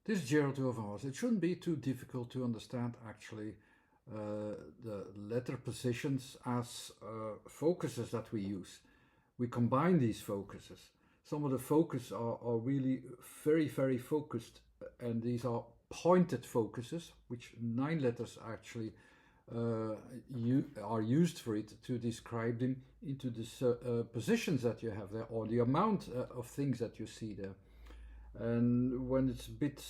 This is Gerald Overhaus. It shouldn't be too difficult to understand actually the letter positions as focuses that we use. We combine these focuses. Some of the focus are really very focused, and these are pointed focuses, which 9 letters actually are used for it to describe them into the positions that you have there, or the amount of things that you see there. And when it's a bit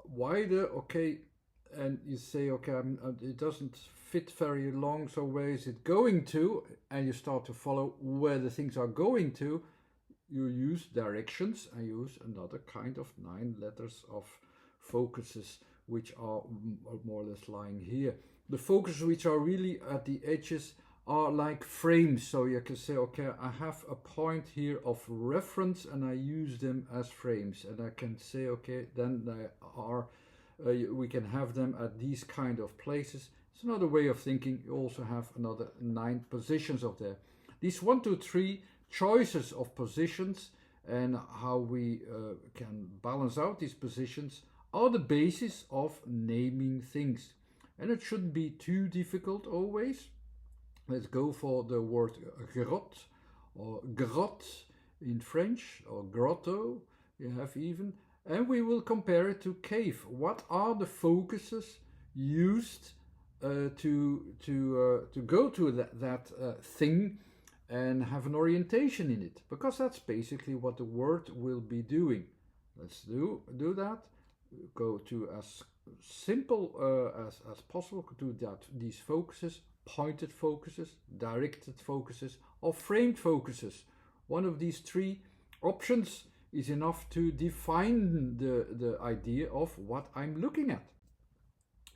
wider, okay, and you say, okay, it doesn't fit very long, so where is it going to? And you start to follow where the things are going to. You use directions and use another kind of 9 letters of focuses, which are more or less lying here. The focuses which are really at the edges are like frames, so you can say, okay, I have a point here of reference and I use them as frames, and I can say, okay, then they are we can have them at these kind of places. It's another way of thinking. You also have another 9 positions of there. These 1, 2, 3 choices of positions and how we can balance out these positions are the basis of naming things. And it shouldn't be too difficult always. Let's go for the word grotte or grotte in French, or grotto you have even, and we will compare it to cave. What are the focuses used to go to that thing and have an orientation in it? Because that's basically what the word will be doing. Let's do that. Go to as simple as possible to these focuses. Pointed focuses, directed focuses, or framed focuses. One of these 3 options is enough to define the idea of what I'm looking at.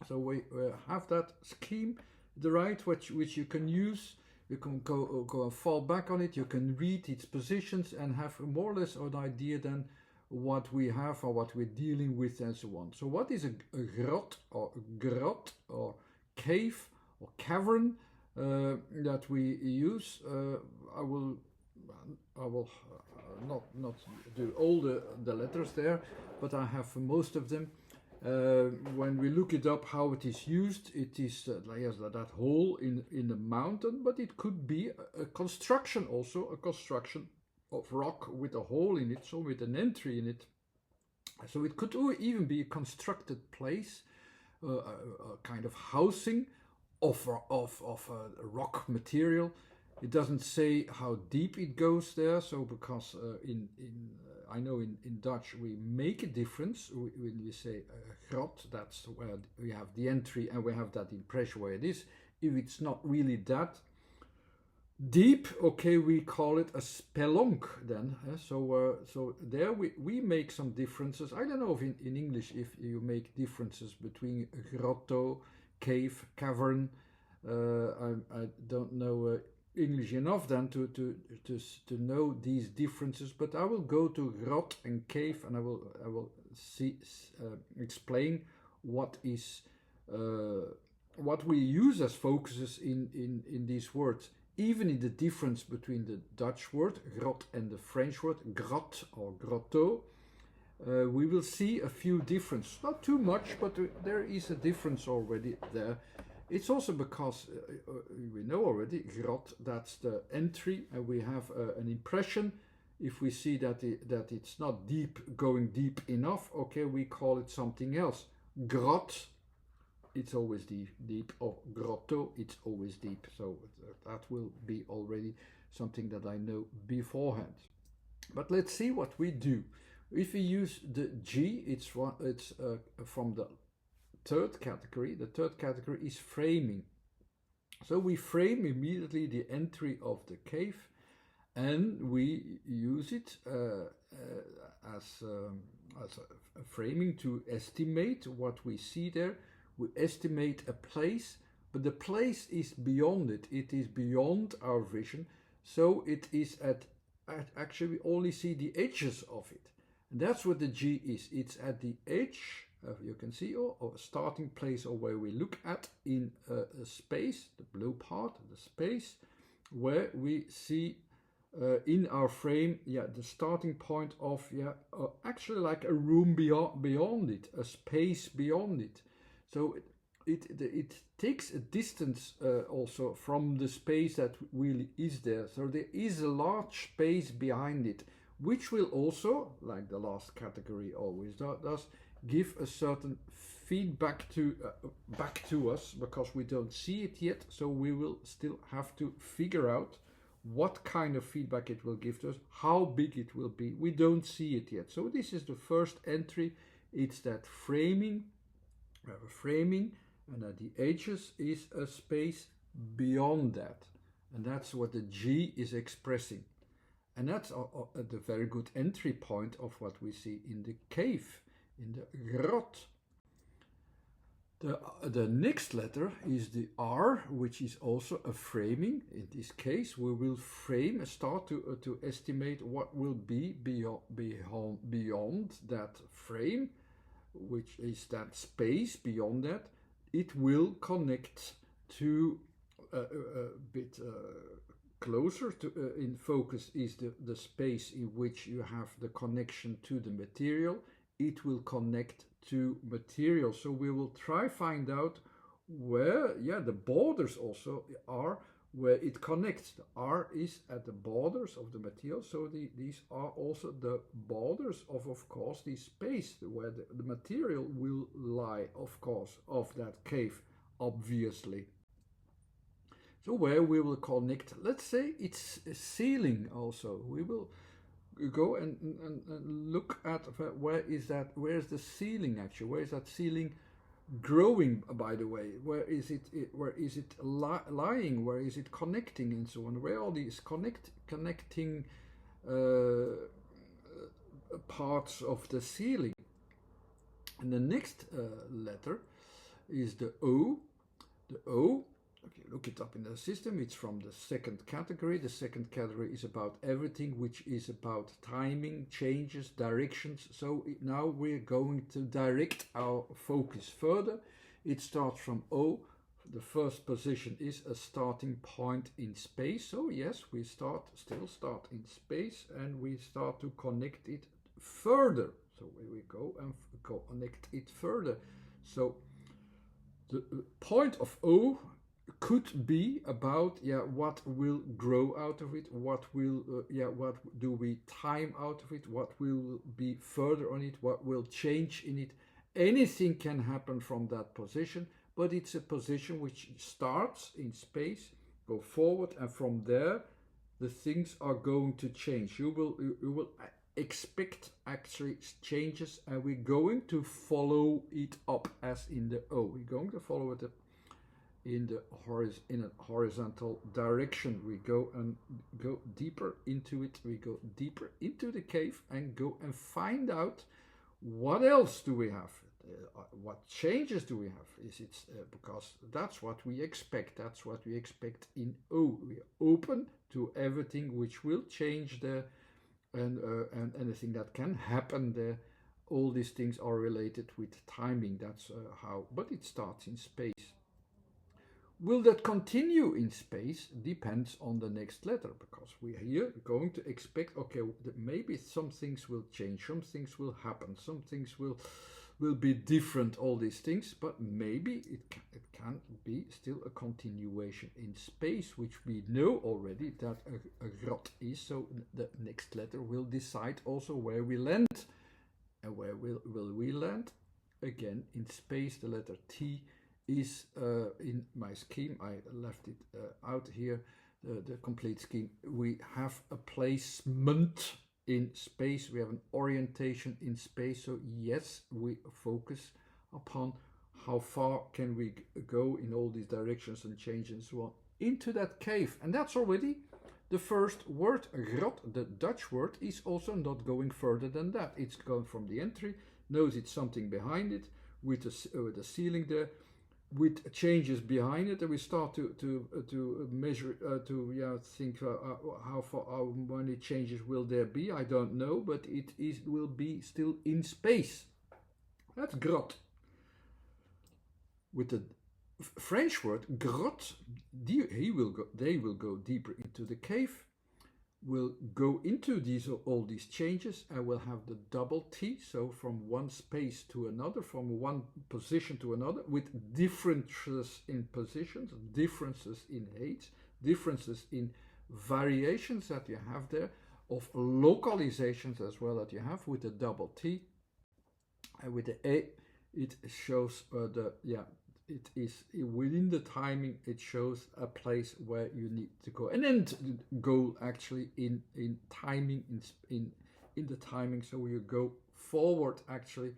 So we have that scheme, the right, which you can use. You can go and fall back on it. You can read its positions and have more or less an idea then what we have or what we're dealing with and so on. So what is a grot or grot or cave or cavern that we use? I will not do all the letters there, but I have most of them. When we look it up how it is used, it is that hole in the mountain, but it could be a construction also, a construction of rock with a hole in it, so with an entry in it. So it could even be a constructed place, a kind of housing of rock material. It doesn't say how deep it goes there, so because I know in Dutch we make a difference when we say grot. That's where we have the entry and we have that impression where it is. If it's not really that deep, okay, we call it a spelonk then. So there we make some differences. I don't know if in English if you make differences between grotto, cave, cavern. I don't know English enough then to know these differences, but I will go to grot and cave, and I will explain what is what we use as focuses in these words. Even in the difference between the Dutch word grot and the French word grotte or grotto, we will see a few differences. Not too much, but there is a difference already there. It's also because we know already grot, that's the entry, and we have an impression. If we see that it's not deep, going deep enough, okay, we call it something else. Grot, it's always deep, or grotto, it's always deep. So that will be already something that I know beforehand. But let's see what we do. If we use the G, it's from the 3rd category. The 3rd category is framing. So we frame immediately the entry of the cave, and we use it as a framing to estimate what we see there. We estimate a place, but the place is beyond it. It is beyond our vision. So it is actually we only see the edges of it. And that's what the G is. It's at the edge, you can see, or a starting place, or where we look at in a space, the blue part, the space, where we see in our frame, yeah, the starting point of, yeah, actually like a room beyond it, a space beyond it. So it takes a distance also from the space that really is there. So there is a large space behind it, which will also, like the last category always does, give a certain feedback to back to us, because we don't see it yet. So we will still have to figure out what kind of feedback it will give to us, how big it will be. We don't see it yet. So this is the first entry. It's that framing. We have a framing, and at the edges is a space beyond that. And that's what the G is expressing. And that's the very good entry point of what we see in the cave, in the grot. The next letter is the R, which is also a framing. In this case, we will frame, start to estimate what will be beyond that frame, which is that space beyond that. It will connect to a bit closer to in focus is the space in which you have the connection to the material. It will connect to material. So we will try find out where, yeah, the borders also are, where it connects. The R is at the borders of the material. So these are also the borders of course, the space where the material will lie, of course, of that cave, obviously. So where we will connect, let's say it's a ceiling also. We will go and look at where is the ceiling actually, where is that ceiling growing, by the way, where is it lying, where is it connecting, and so on, where are these connecting parts of the ceiling. And the next letter is the O. The O, okay, look it up in the system. It's from the second category. The second category is about everything which is about timing, changes, directions. So now we're going to direct our focus further. It starts from O. The first position is a starting point in space. So yes, we still start in space, and we start to connect it further. So we go and connect it further. So the point of O could be about, yeah, what will grow out of it, what will what do we time out of it, what will be further on it, what will change in it. Anything can happen from that position, but it's a position which starts in space, go forward, and from there the things are going to change. You will expect actually changes, and we're going to follow it up as in the O. We're going to follow it up in a horizontal direction. We go deeper into it. We go deeper into the cave and go and find out what else do we have. What changes do we have? Is it because that's what we expect. That's what we expect in O. We are open to everything which will change there, and anything that can happen there. All these things are related with timing. That's how. But it starts in space. Will that continue in space? Depends on the next letter, because we are here going to expect, okay, maybe some things will change, some things will happen, some things will be different, all these things, but maybe it can be still a continuation in space, which we know already that a grot is. So the next letter will decide also where we land. And where will we land? Again, in space. The letter T is in my scheme. I left it out here, the complete scheme. We have a placement in space, we have an orientation in space. So yes, we focus upon how far can we go in all these directions and change and so on into that cave. And that's already the first word. Grot, the Dutch word, is also not going further than that. It's going from the entry, knows it's something behind it, with the ceiling there, with changes behind it, and we start to measure, think how many changes will there be. I don't know, but will be still in space. That's grot. With the French word grot, they will go deeper into the cave. will go into all these changes. I will have the double T, so from one space to another, from one position to another, with differences in positions, differences in heights, differences in variations that you have there, of localizations as well that you have with the double T. And with the A, it shows it is within the timing. It shows a place where you need to go, and then go actually in timing, in the timing. So you go forward actually,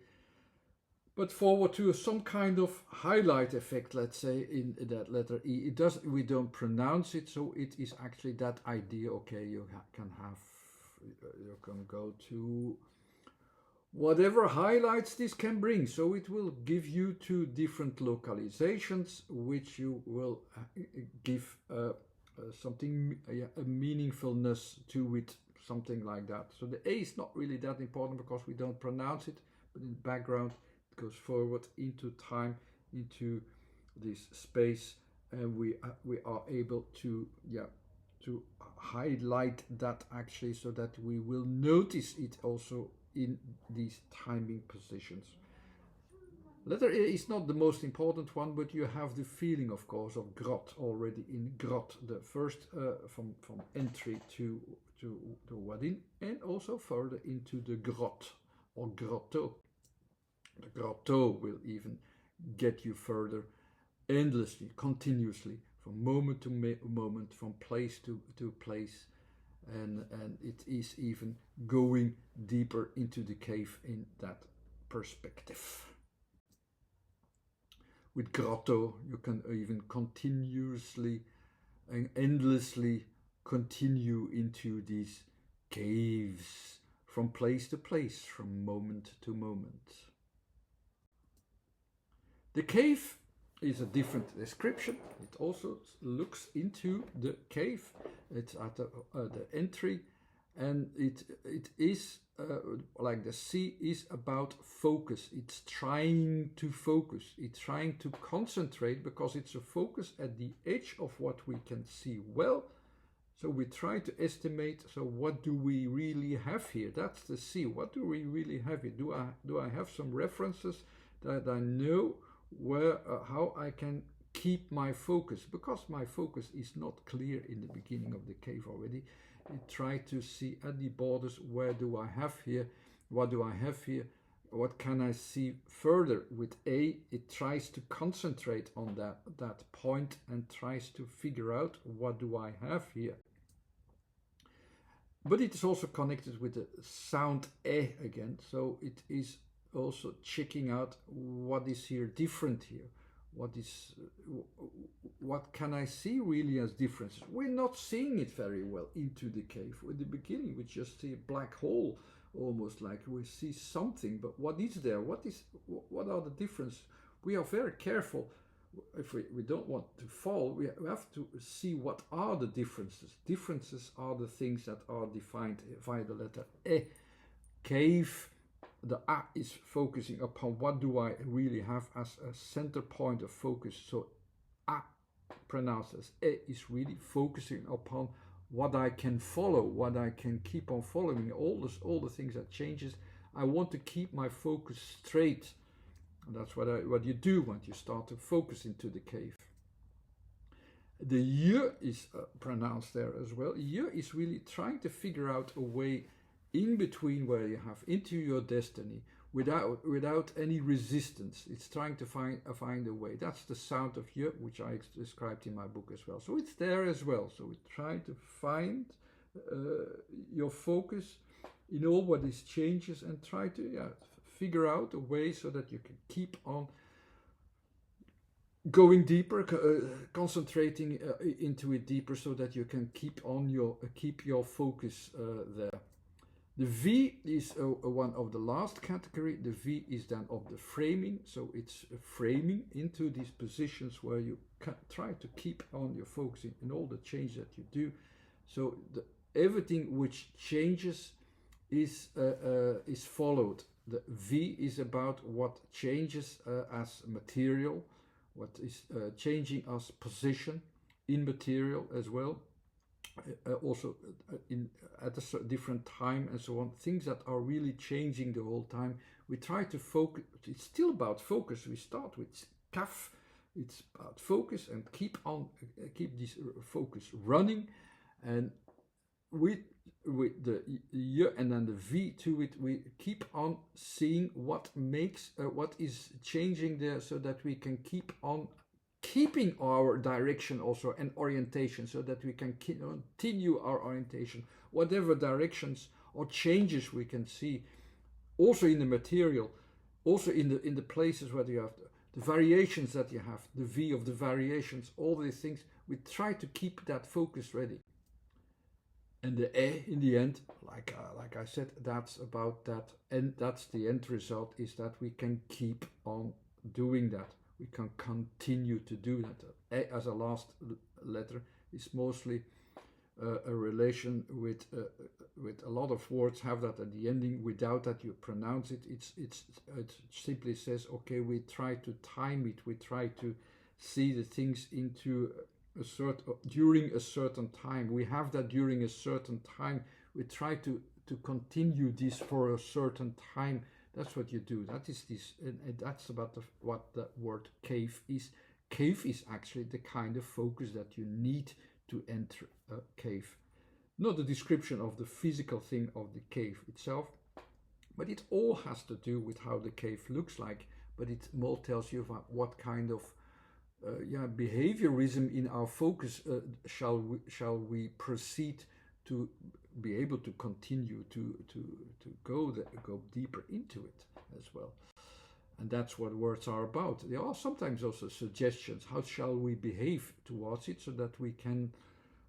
but forward to some kind of highlight effect. Let's say in that letter E. We don't pronounce it, so it is actually that idea. Okay, you can go to whatever highlights this can bring. So it will give you two different localizations, which you will give something, a meaningfulness to it, something like that. So the A is not really that important because we don't pronounce it, but in the background it goes forward into time, into this space, and we are able to highlight that actually, so that we will notice it also in these timing positions. Letter A is not the most important one, but you have the feeling, of course, of GROT already in GROT, the first from entry to Wadin, and also further into the GROT or GROTTO. The GROTTO will even get you further, endlessly, continuously, from moment to moment, from place to place. And it is even going deeper into the cave in that perspective. With GROTTO, you can even continuously and endlessly continue into these caves, from place to place, from moment to moment. The cave is a different description. It also looks into the cave. It's at the entry, and it is like the C is about focus. It's trying to focus. It's trying to concentrate, because it's a focus at the edge of what we can see well. So we try to estimate. So what do we really have here? That's the C. What do we really have here? Do I have some references that I know where how I can keep my focus, because my focus is not clear in the beginning of the cave already. I try to see at the borders, where do I have here, what do I have here, what can I see further. With A, it tries to concentrate on that point and tries to figure out what do I have here. But it is also connected with the sound E again, so it is also checking out what is here different here. What can I see really as differences? We're not seeing it very well into the cave. In the beginning we just see a black hole, almost like we see something, but what is there? What are the differences? We are very careful. If we don't want to fall, we have to see what are the differences. Differences are the things that are defined via the letter E. Cave, the A is focusing upon what do I really have as a center point of focus. So A, pronounced as E, is really focusing upon what I can follow, what I can keep on following, all the things that changes. I want to keep my focus straight. And that's what you do when you start to focus into the cave. The Y is pronounced there as well. Y is really trying to figure out a way in between where you have into your destiny without any resistance. It's trying to find a way. That's the sound of Y, which I described in my book as well. So it's there as well. So we try to find your focus in all what is changes, and try to figure out a way so that you can keep on going deeper, concentrating into it deeper, so that you can keep your focus there. The V is one of the last category. The V is then of the framing, so it's framing into these positions where you try to keep on your focusing in all the changes that you do. So everything which changes is followed. The V is about what changes as material, what is changing as position in material as well. also in at a different time and so on, things that are really changing the whole time. We try to focus. It's still about focus. We start with kaf. It's about focus and keep keep this focus running, and with the y and then the v to it, we keep on seeing what makes what is changing there, so that we can keep on keeping our direction also and orientation, so that we can continue our orientation, whatever directions or changes we can see, also in the material, also in the places where you have the variations that you have, the v of the variations, all these things. We try to keep that focus ready. And the in the end, like I said, that's about that, and that's the end result, is that we can keep on doing that. We can continue to do that. A as a last letter is mostly a relation with a lot of words have that at the ending. Without that you pronounce it. It simply says, okay, we try to time it. We try to see the things into during a certain time. We have that during a certain time. We try to continue this for a certain time. That's what you do. That is this, and that's about what the word cave is. Cave is actually the kind of focus that you need to enter a cave. Not the description of the physical thing of the cave itself, but it all has to do with how the cave looks like. But it more tells you about what kind of behaviorism in our focus shall we proceed to be able to continue to go deeper into it as well. And that's what words are about. There are sometimes also suggestions. How shall we behave towards it so that we can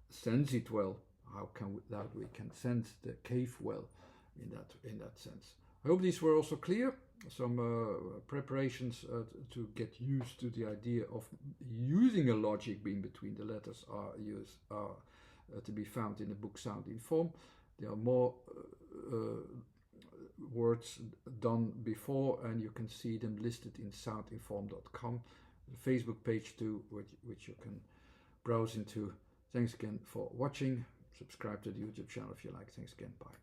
sense it well? How can we can sense the cave well in that sense? I hope these were also clear. Some preparations to get used to the idea of using a logic in between the letters are to be found in the book Sound in Form. There are more words done before, and you can see them listed in soundinform.com, the Facebook page too, which you can browse into. Thanks again for watching. Subscribe to the YouTube channel if you like. Thanks again. Bye.